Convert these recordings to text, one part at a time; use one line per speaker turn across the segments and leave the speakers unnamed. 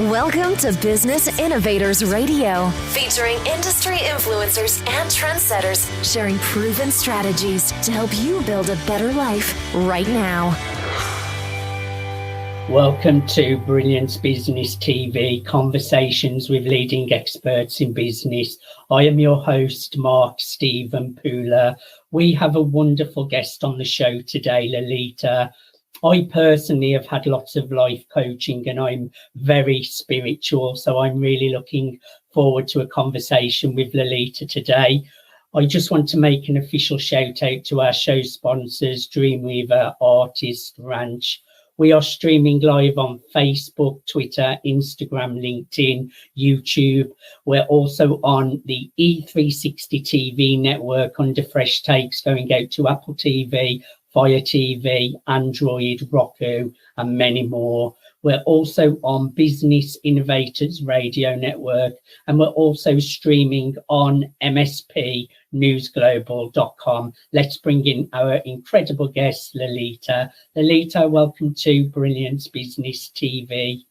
Welcome to Business Innovators Radio, featuring industry influencers and trendsetters sharing proven strategies to help you build a better life right now.
Welcome to Brilliance Business TV, conversations with leading experts in business. I am your host, Mark Stephen Pooler. We have a wonderful guest on the show today, Lalitha. I personally have had lots of life coaching and I'm very spiritual, so I'm really looking forward to a conversation with Lalitha today. I just want to make an official shout out to our show sponsors, Dreamweaver Artist Ranch. We are streaming live on Facebook, Twitter, Instagram, LinkedIn, YouTube. We're also on the E360 TV network under Fresh Takes, going out to Apple TV, Fire TV, Android, Roku, and many more. We're also on Business Innovators Radio Network, and we're also streaming on mspnewsglobal.com. Let's bring in our incredible guest, Lalitha. Lalitha, welcome to Brilliance Business TV.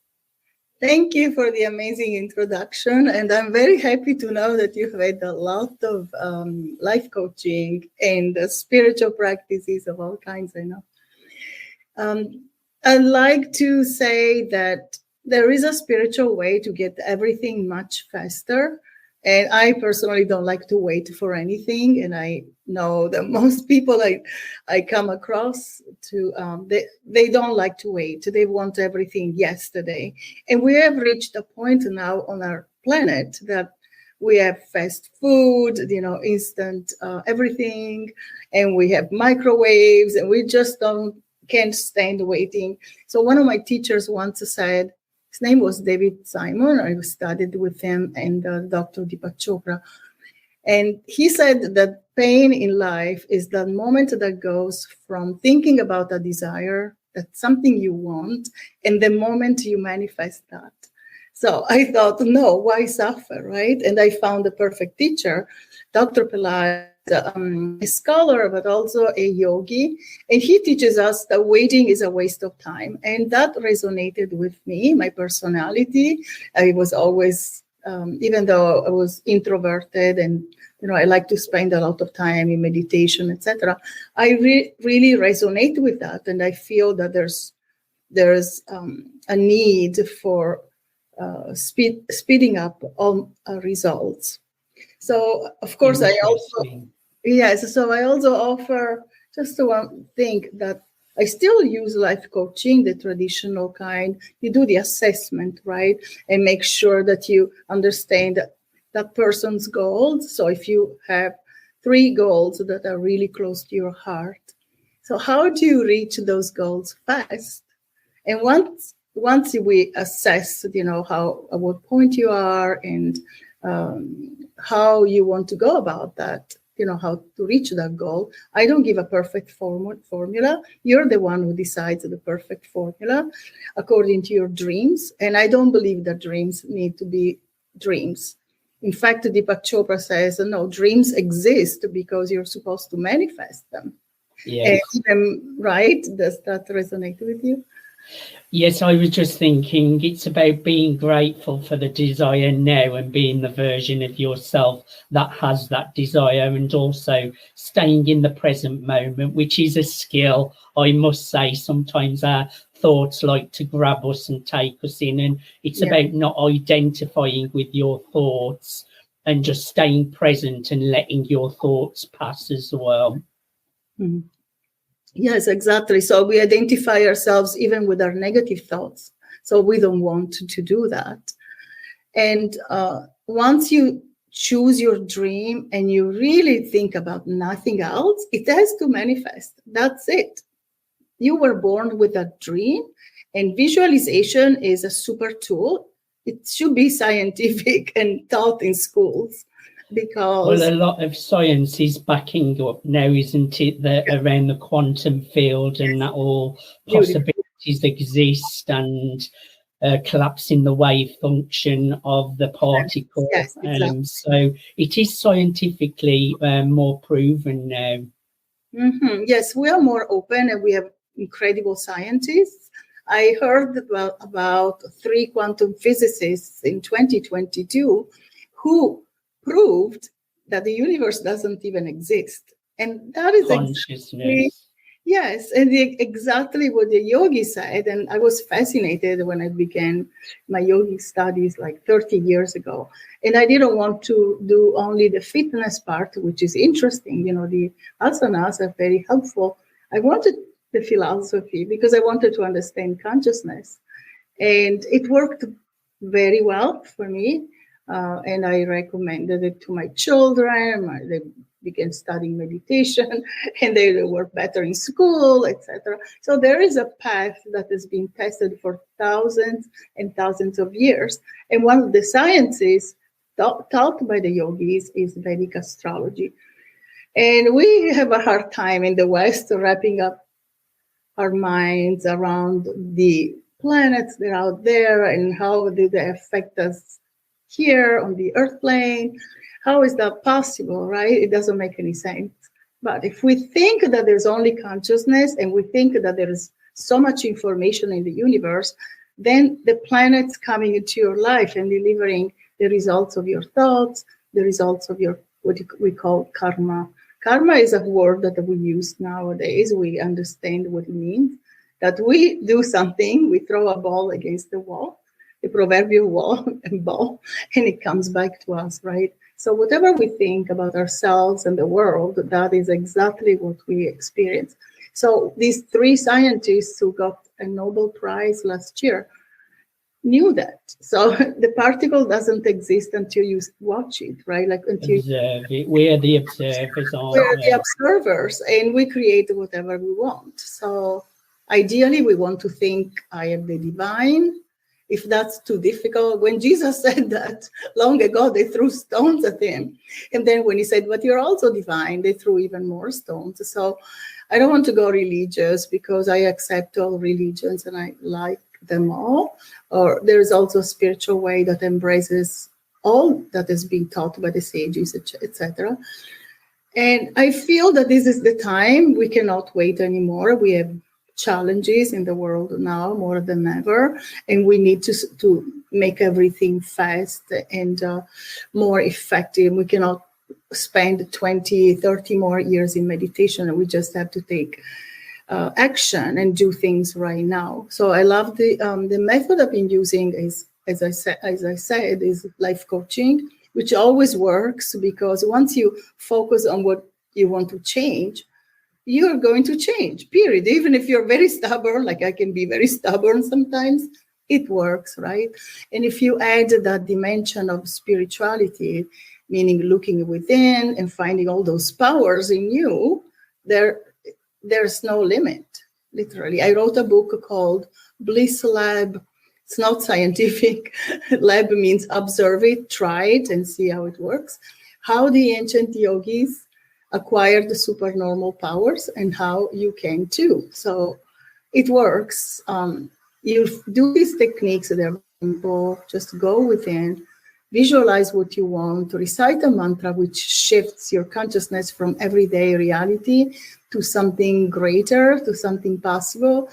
Thank you for the amazing introduction, and I'm very happy to know that you've had a lot of life coaching and spiritual practices of all kinds, I know. I'd like to say that there is a spiritual way to get everything much faster, and I personally don't like to wait for anything, and I know that most people I come across to, they don't like to wait. They want everything yesterday. And we have reached a point now on our planet that we have fast food, instant everything, and we have microwaves, and we just can't stand waiting. So one of my teachers once said, his name was David Simon. I studied with him and Dr. Deepak Chopra. And he said that pain in life is the moment that goes from thinking about a desire, that's something you want, and the moment you manifest that. So I thought, no, why suffer, right? And I found the perfect teacher, Dr. Pillai, a scholar, but also a yogi. And he teaches us that waiting is a waste of time. And that resonated with me, my personality. I was always, even though I was introverted and, I like to spend a lot of time in meditation, etc. I really resonate with that. And I feel that there's a need for speeding up all results. So, of course, I also offer just one thing that I still use life coaching, the traditional kind. You do the assessment, right? And make sure that you understand that person's goals. So if you have 3 goals that are really close to your heart, so how do you reach those goals fast? And once we assess, at what point you are and how you want to go about that, how to reach that goal. I don't give a perfect formula. You're the one who decides the perfect formula according to your dreams. And I don't believe that dreams need to be dreams. In fact, Deepak Chopra says, no, dreams exist because you're supposed to manifest them.
Yes.
Right? Does that resonate with you?
Yes, I was just thinking it's about being grateful for the desire now and being the version of yourself that has that desire, and also staying in the present moment, which is a skill. I must say, sometimes our thoughts like to grab us and take us in, and it's about not identifying with your thoughts and just staying present and letting your thoughts pass as well.
Mm-hmm. Yes, exactly. So we identify ourselves even with our negative thoughts. So we don't want to do that. And once you choose your dream and you really think about nothing else, it has to manifest. That's it. You were born with a dream, and visualization is a super tool. It should be scientific and taught in schools. Because
a lot of science is backing up now, isn't it, around the quantum field, and that all possibilities exist, and collapsing the wave function of the particle.
Yes, exactly.
So it is scientifically more proven now.
Mm-hmm. Yes, we are more open, and we have incredible scientists. I heard about 3 quantum physicists in 2022 who proved that the universe doesn't even exist. And that is exactly,
Consciousness.
yes, and exactly what the yogi said. And I was fascinated when I began my yogic studies like 30 years ago. And I didn't want to do only the fitness part, which is interesting. The asanas are very helpful. I wanted the philosophy because I wanted to understand consciousness. And it worked very well for me. And I recommended it to my children. They began studying meditation and they work better in school, etc. So there is a path that has been tested for thousands and thousands of years. And one of the sciences taught by the yogis is Vedic astrology. And we have a hard time in the West wrapping up our minds around the planets that are out there and how do they affect us here on the earth plane. How is that possible, right? It doesn't make any sense. But if we think that there's only consciousness and we think that there is so much information in the universe, then the planets coming into your life and delivering the results of your thoughts, the results of your what we call karma. Karma is a word that we use nowadays. We understand what it means, that we do something, we throw a ball against the wall, the proverbial wall and ball, and it comes back to us, right? So whatever we think about ourselves and the world, that is exactly what we experience. So these 3 scientists who got a Nobel Prize last year knew that. So the particle doesn't exist until you watch it, right? Like until
observe it. We're the observers, aren't
we're
we?
the observers, and we create whatever we want. So ideally, we want to think I am the divine. If that's too difficult, when Jesus said that long ago, they threw stones at him. And then when he said, but you're also divine, they threw even more stones. So I don't want to go religious because I accept all religions and I like them all. Or there's also a spiritual way that embraces all that has been taught by the sages, etc. And I feel that this is the time. We cannot wait anymore. We have challenges in the world now more than ever, and we need to make everything fast and more effective. We cannot spend 20, 30 more years in meditation. We just have to take action and do things right now. So I love the method I've been using is, as I said, is life coaching, which always works because once you focus on what you want to change, you're going to change, period. Even if you're very stubborn, like I can be very stubborn sometimes, it works, right? And if you add that dimension of spirituality, meaning looking within and finding all those powers in you, there's no limit, literally. I wrote a book called Bliss Lab. It's not scientific. Lab means observe it, try it, and see how it works. How the ancient yogis acquired the supernormal powers and how you can too. So it works. You do these techniques, they're simple. Just go within, visualize what you want, recite a mantra which shifts your consciousness from everyday reality to something greater, to something possible,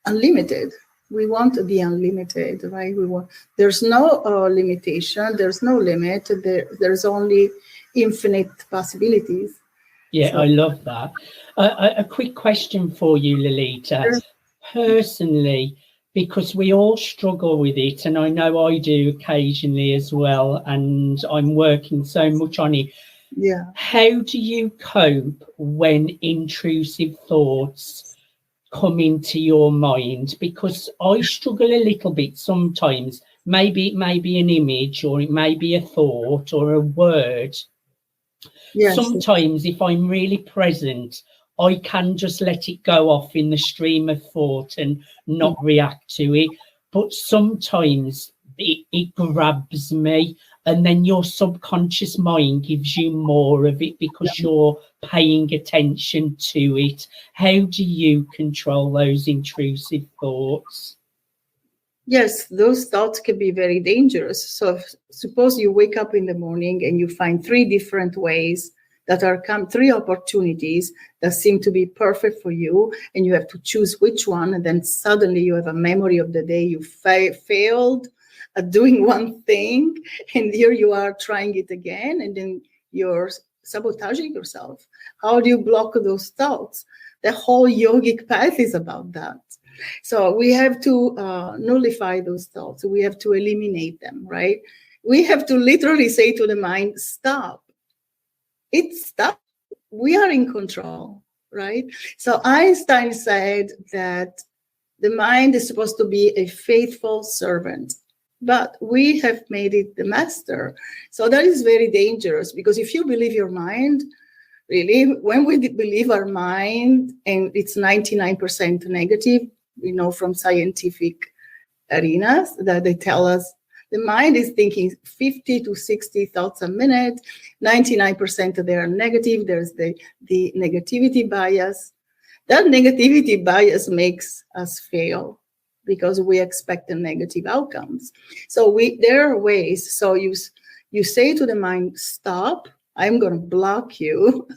unlimited. We want to be unlimited, right? There's no limitation, there's no limit, there's only infinite possibilities.
Yeah, I love that. A quick question for you, Lalitha. Personally, because we all struggle with it, and I know I do occasionally as well, and I'm working so much on it.
Yeah.
How do you cope when intrusive thoughts come into your mind? Because I struggle a little bit sometimes. Maybe it may be an image, or it may be a thought or a word. Yes. Sometimes if I'm really present, I can just let it go off in the stream of thought and not react to it. But sometimes it grabs me, and then your subconscious mind gives you more of it because you're paying attention to it. How do you control those intrusive thoughts?
Yes, those thoughts can be very dangerous. So suppose you wake up in the morning and you find 3 different ways that are three opportunities that seem to be perfect for you, and you have to choose which one, and then suddenly you have a memory of the day you failed at doing one thing, and here you are trying it again, and then you're sabotaging yourself. How do you block those thoughts? The whole yogic path is about that. So we have to nullify those thoughts. We have to eliminate them, right? We have to literally say to the mind, stop. It's stop. We are in control, right? So Einstein said that the mind is supposed to be a faithful servant, but we have made it the master. So that is very dangerous, because if you believe your mind, really, when we believe our mind and it's 99% negative, we know from scientific arenas that they tell us the mind is thinking 50 to 60 thoughts a minute, 99% of they are negative. There's the negativity bias. That negativity bias makes us fail because we expect the negative outcomes. So there are ways. So you say to the mind, stop, I'm going to block you.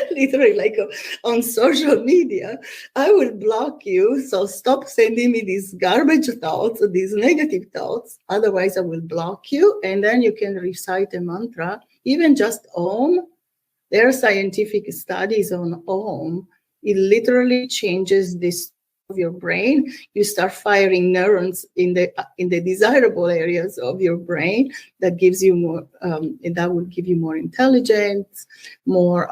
Literally, like on social media, I will block you. So stop sending me these garbage thoughts, these negative thoughts. Otherwise, I will block you. And then you can recite a mantra, even just Om. There are scientific studies on Om. It literally changes this of your brain. You start firing neurons in the desirable areas of your brain that gives you more, and that will give you more intelligence, more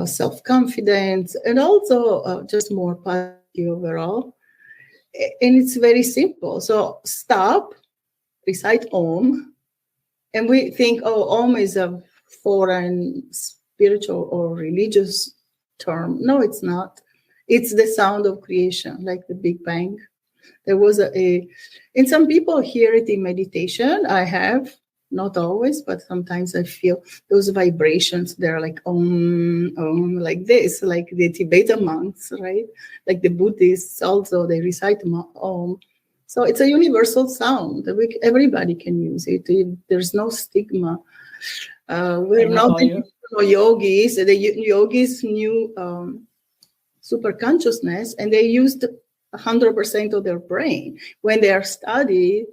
self-confidence, and also just more positivity overall. And it's very simple. So stop, recite Om, and we think, oh, Om is a foreign spiritual or religious term. No, it's not. It's the sound of creation, like the Big Bang. There was and some people hear it in meditation. I have, not always, but sometimes I feel those vibrations. They're like Om, like this, like the Tibetan monks, right? Like the Buddhists also, they recite Om. So it's a universal sound. Everybody can use it. There's no stigma. We're not yogis. The yogis knew super consciousness, and they used 100% of their brain. When they are studied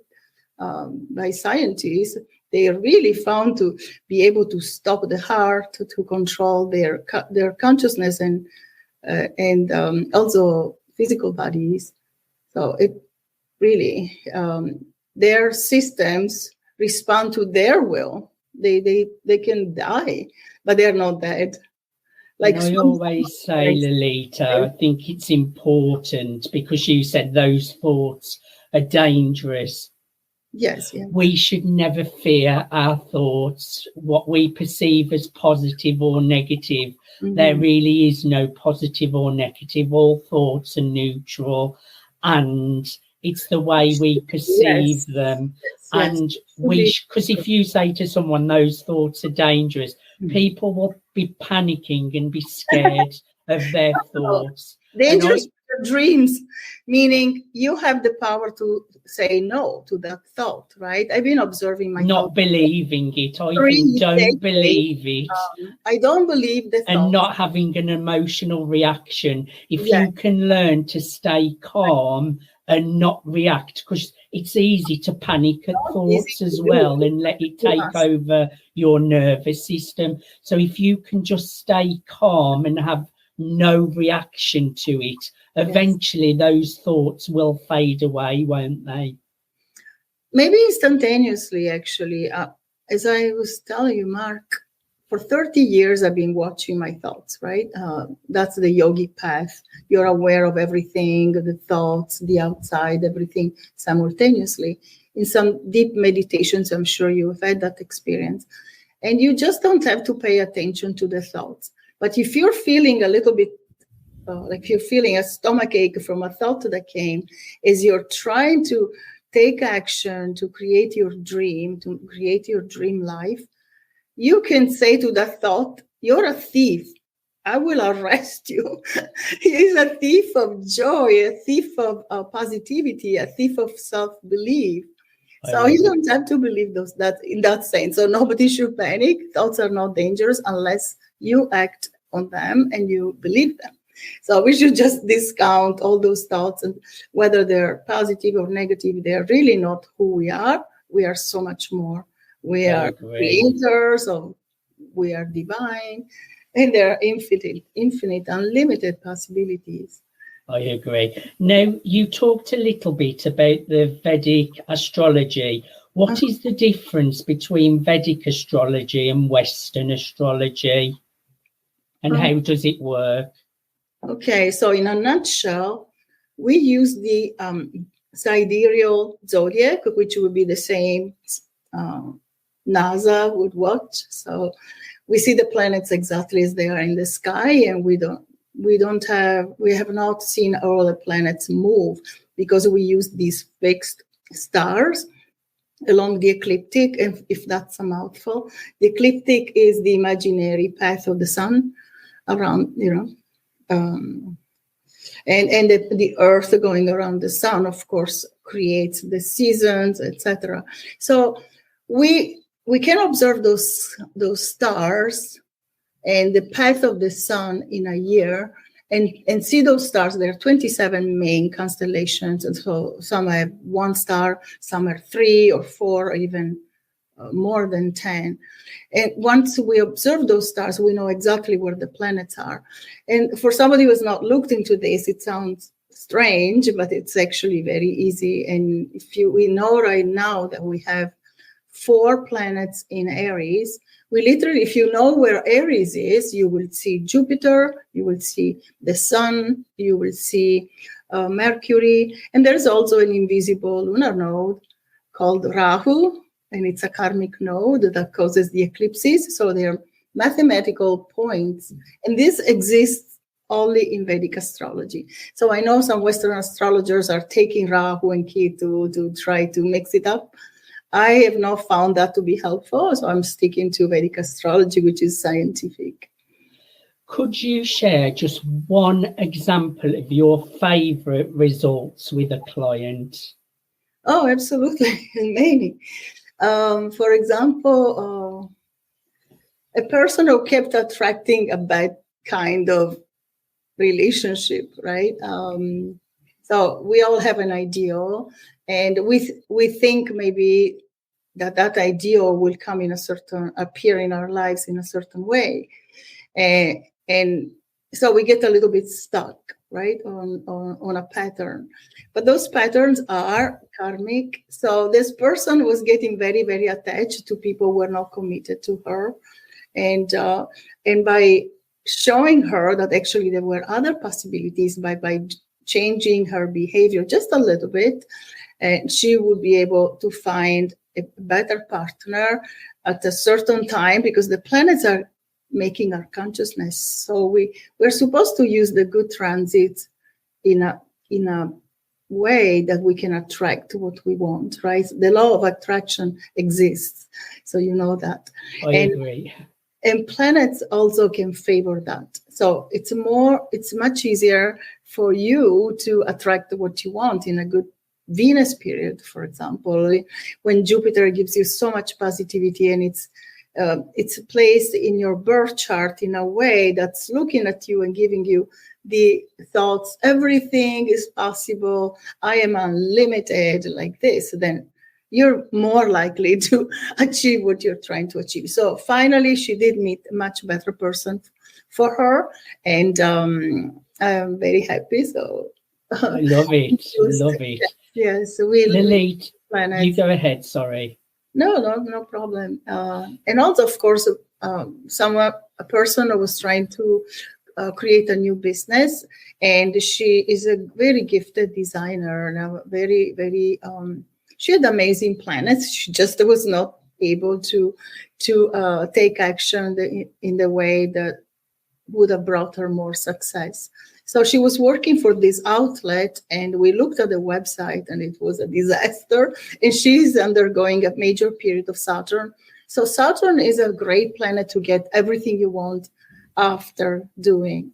by scientists, they are really found to be able to stop the heart, to control their consciousness and also physical bodies. So it really, their systems respond to their will. They can die, but they're not dead.
Like I always say, Lalitha, I think it's important because you said those thoughts are dangerous.
Yes. Yeah.
We should never fear our thoughts, what we perceive as positive or negative. Mm-hmm. There really is no positive or negative. All thoughts are neutral, and it's the way we perceive them. And because if you say to someone those thoughts are dangerous, people will be panicking and be scared of their thoughts.
Dangerous dreams, meaning you have the power to say no to that thought, right? I've been observing my
not believing it. I even don't believe it.
I don't believe the thought.
And not having an emotional reaction. If you can learn to stay calm and not react, because it's easy to panic at thoughts as well and let it take over your nervous system. So if you can just stay calm and have no reaction to it, eventually those thoughts will fade away, won't they?
Maybe instantaneously, actually. As I was telling you, Mark, for 30 years, I've been watching my thoughts, right? That's the yogic path. You're aware of everything, the thoughts, the outside, everything simultaneously. In some deep meditations, I'm sure you have had that experience. And you just don't have to pay attention to the thoughts. But if you're feeling a little bit like you're feeling a stomachache from a thought that came, as you're trying to take action to create your dream life, you can say to that thought, you're a thief. I will arrest you. He's a thief of joy, a thief of positivity, a thief of self-belief. So you don't have to believe those that in that sense. So nobody should panic. Thoughts are not dangerous unless you act on them and you believe them. So we should just discount all those thoughts, and whether they're positive or negative, they're really not who we are. We are so much more. We are creators, or we are divine, and there are infinite, unlimited possibilities.
I agree. Now, you talked a little bit about the Vedic astrology. What is the difference between Vedic astrology and Western astrology? And how does it work? Okay,
so in a nutshell, we use the sidereal zodiac, which would be the same NASA would watch. So we see the planets exactly as they are in the sky, and we have not seen all the planets move because we use these fixed stars along the ecliptic. And if that's a mouthful, the ecliptic is the imaginary path of the sun around, and the earth going around the sun, of course, creates the seasons, etc. So we can observe those stars and the path of the sun in a year, and see those stars. There are 27 main constellations, and so some have one star, some are 3 or 4, or even more than 10. And once we observe those stars, we know exactly where the planets are. And for somebody who has not looked into this, it sounds strange, but it's actually very easy. And we know right now that we have 4 planets in Aries. We literally, if you know where Aries is, you will see Jupiter, you will see the sun, you will see Mercury. And there's also an invisible lunar node called Rahu, and it's a karmic node that causes the eclipses. So they're mathematical points. And this exists only in Vedic astrology. So I know some Western astrologers are taking Rahu and Ketu to try to mix it up. I have not found that to be helpful, so I'm sticking to Vedic astrology, which is scientific.
Could you share just one example of your favorite results with a client?
Oh, absolutely. Many. For example, a person who kept attracting a bad kind of relationship, right? So we all have an ideal, and we think maybe that ideal will come appear in our lives in a certain way, and so we get a little bit stuck, right, on a pattern. But those patterns are karmic. So this person was getting very, very attached to people who were not committed to her, and by showing her that actually there were other possibilities, by changing her behavior just a little bit, and she would be able to find a better partner at a certain time, because the planets are making our consciousness. So we're supposed to use the good transits in a way that we can attract what we want, right? The law of attraction exists, so you know that.
I agree.
And planets also can favor that. So it's much easier for you to attract what you want in a good Venus period, for example, when Jupiter gives you so much positivity, and it's placed in your birth chart in a way that's looking at you and giving you the thoughts, everything is possible, I am unlimited, like this, then you're more likely to achieve what you're trying to achieve. So finally, she did meet a much better person for her, and I'm very happy. So
I love it. Love it.
Yes,
Lalitha, you go ahead. Sorry.
No problem. And also, of course, a person who was trying to create a new business, and she is a very gifted designer, and very, very. She had amazing planets. She just was not able to take action in the way that would have brought her more success. So she was working for this outlet, and we looked at the website, and it was a disaster. And she's undergoing a major period of Saturn. So Saturn is a great planet to get everything you want after doing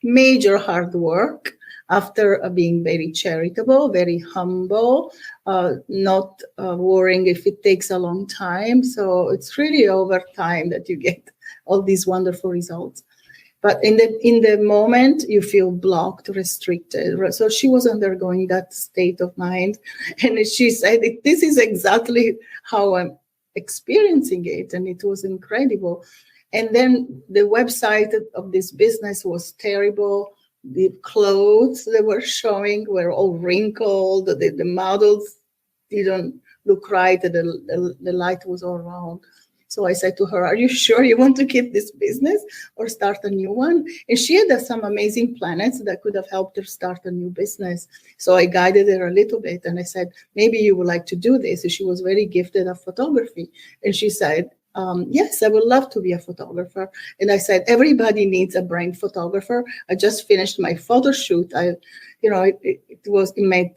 major hard work. after being very charitable, very humble, not worrying if it takes a long time. So it's really over time that you get all these wonderful results. But in the moment, you feel blocked, restricted. So she was undergoing that state of mind. And she said, this is exactly how I'm experiencing it. And it was incredible. And then the website of this business was terrible. The clothes they were showing were all wrinkled. The models didn't look right. The light was all wrong. So I said to her, are you sure you want to keep this business or start a new one? And she had some amazing plans that could have helped her start a new business. So I guided her a little bit and I said, maybe you would like to do this. And she was very gifted at photography. And she said, yes, I would love to be a photographer. And I said, everybody needs a brand photographer. I just finished my photo shoot. It made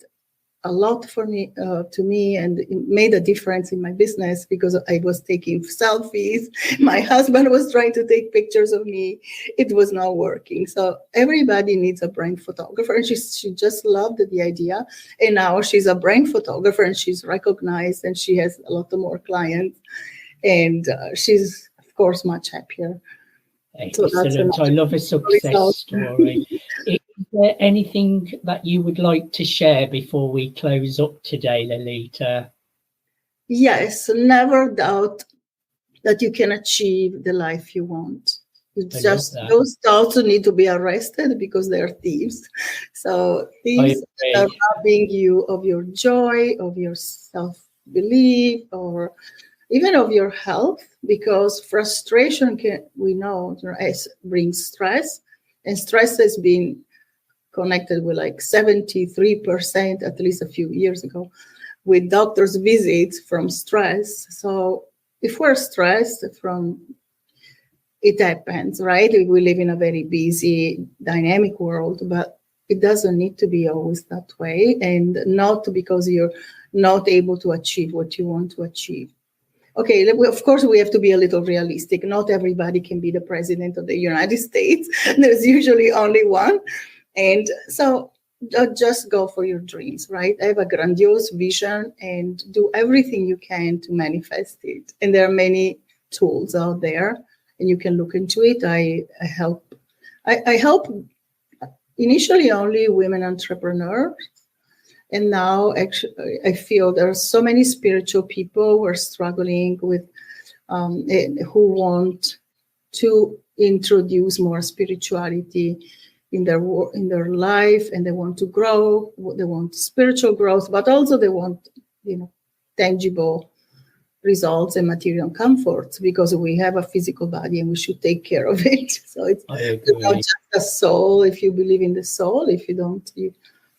a lot for me, to me, and it made a difference in my business because I was taking selfies. My husband was trying to take pictures of me. It was not working. So everybody needs a brand photographer. And she just loved the idea. And now she's a brand photographer and she's recognized and she has a lot more clients. And she's, of course, much happier.
Excellent. I love a success story. Is there anything that you would like to share before we close up today, Lalitha?
Yes, never doubt that you can achieve the life you want. It's just those thoughts need to be arrested because they're thieves. So thieves are robbing you of your joy, of your self-belief, or even of your health, because frustration brings stress, and stress has been connected with like 73%, at least a few years ago, with doctors' visits from stress. So if we're stressed it happens, right? We live in a very busy, dynamic world, but it doesn't need to be always that way, and not because you're not able to achieve what you want to achieve. Okay, of course, we have to be a little realistic. Not everybody can be the president of the United States. There's usually only one. And so just go for your dreams, right? Have a grandiose vision and do everything you can to manifest it. And there are many tools out there, and you can look into it. I help initially only women entrepreneurs. And now, actually, I feel there are so many spiritual people who are struggling with, who want to introduce more spirituality in their life, and they want to grow. They want spiritual growth, but also they want, tangible results and material comforts, because we have a physical body and we should take care of it. So it's not just a soul. If you believe in the soul, if you don't, you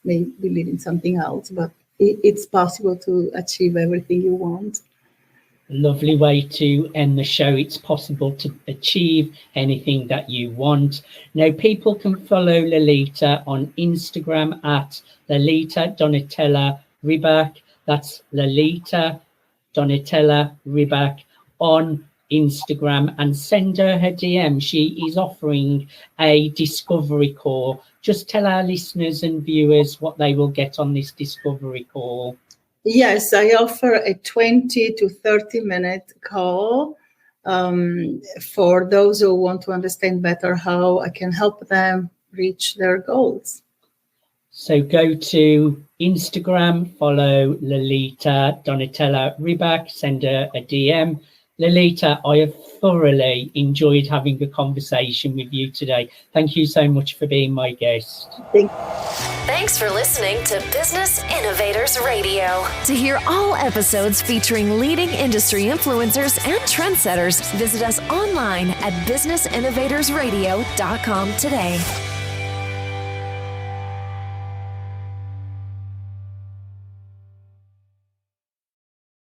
may believe in something else, but it's possible to achieve everything you want.
Lovely way to end the show. It's possible to achieve anything that you want. Now, people can follow Lalitha on Instagram at Lalitha Donatella Riback. That's Lalitha Donatella Riback on Instagram, and send her DM. She is offering a discovery call. Just tell our listeners and viewers what they will get on this discovery call.
Yes, I offer a 20 to 30 minute call for those who want to understand better how I can help them reach their goals.
So go to Instagram, follow Lalitha Donatella Riback, send her a DM. Lalitha, I have thoroughly enjoyed having a conversation with you today. Thank you so much for being my guest.
Thanks for listening to Business Innovators Radio. To hear all episodes featuring leading industry influencers and trendsetters, visit us online at businessinnovatorsradio.com today.